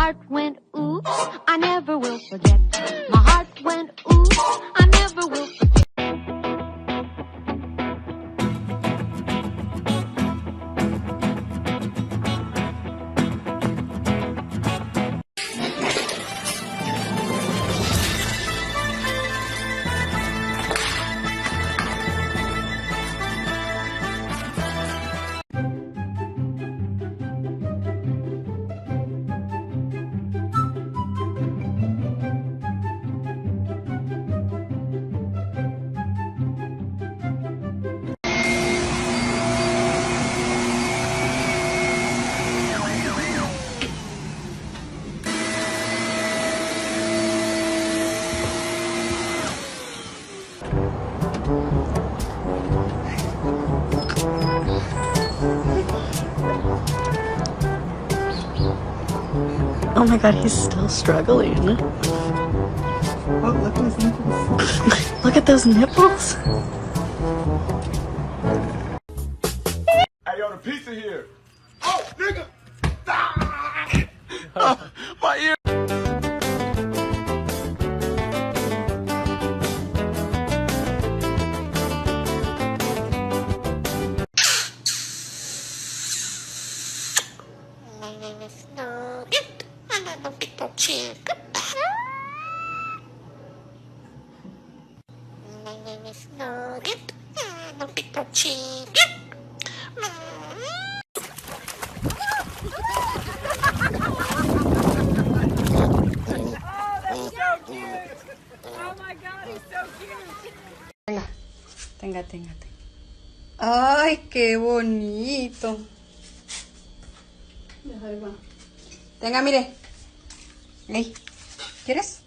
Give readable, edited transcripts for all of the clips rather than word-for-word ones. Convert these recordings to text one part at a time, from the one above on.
heart went oops, I never will forget. My heart went oops, I never will forget. Oh my god, he's still struggling. Oh, look at his nipples. Look at those nipples. Hey, yo, the pizza here. Oh, nigga. Ah! My ear. Tenga, tenga. Ay, qué bonito. Tenga, mire. Ey, ¿quieres?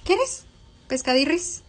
¿Quieres? ¿Pescadirris?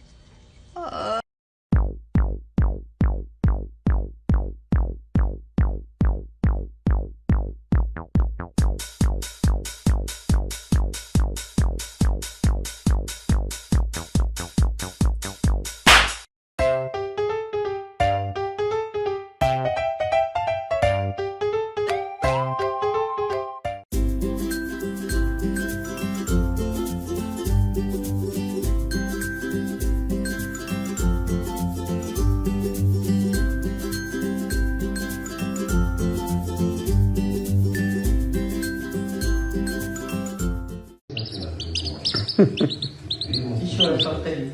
Еще раз повтори.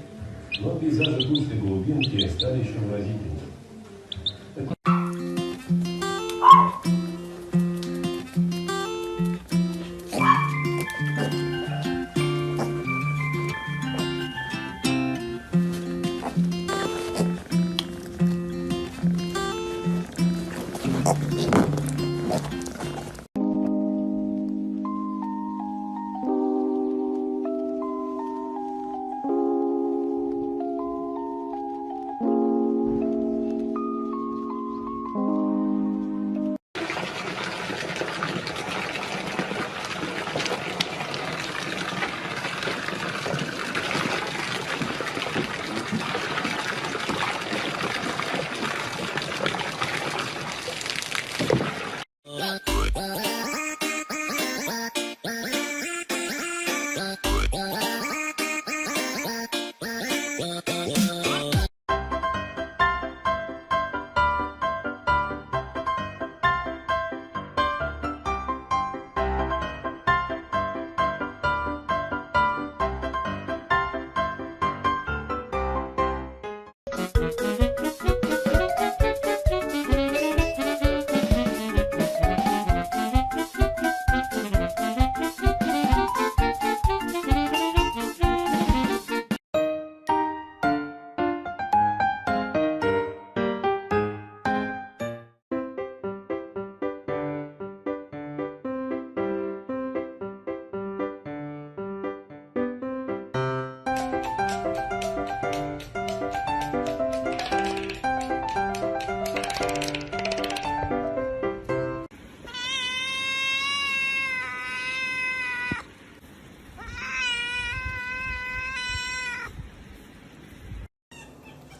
Но пейзажи густой глубинки стали еще выразительнее.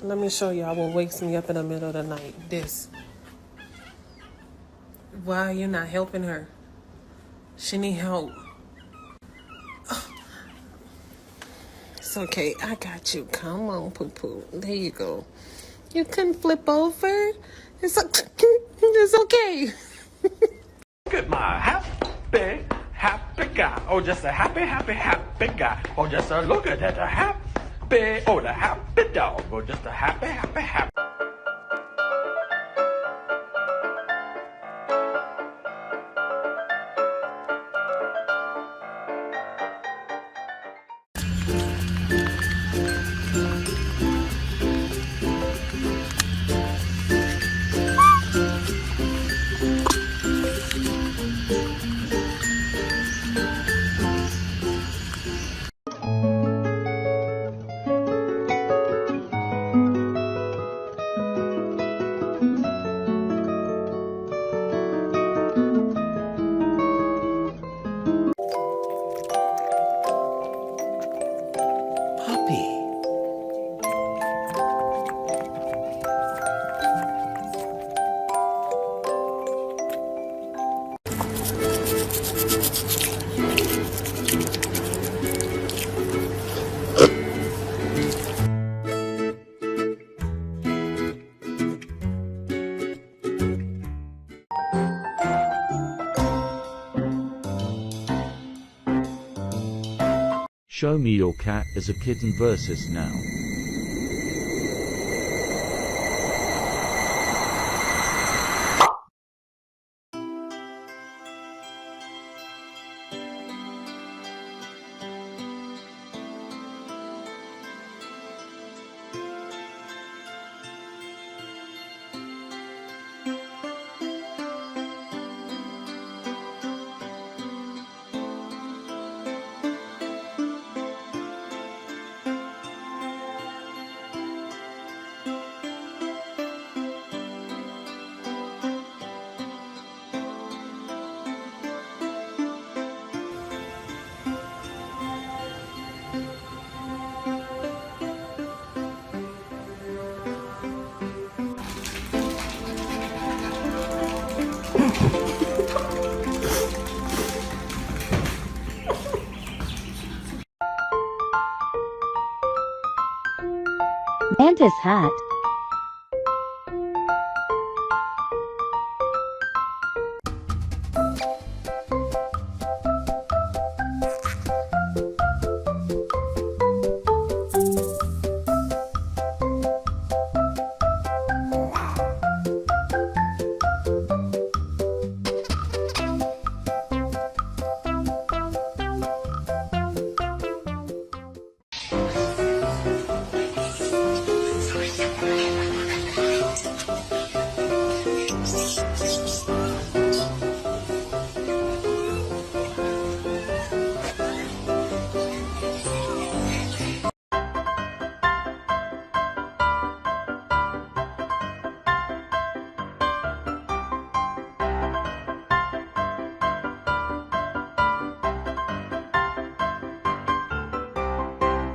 Let me show y'all what wakes me up in the middle of the night. This. Why you're not helping her? She need help. okay. I got you. Come on, Poo Poo. There you go. You can flip over. It's okay. Look at my happy, happy guy. Oh, just a happy, happy, happy guy. Oh, just a look at that, a happy, oh, the happy dog. Oh, just a happy, happy, happy. Puppy. Show me your cat as a kitten versus now. Mantis hat.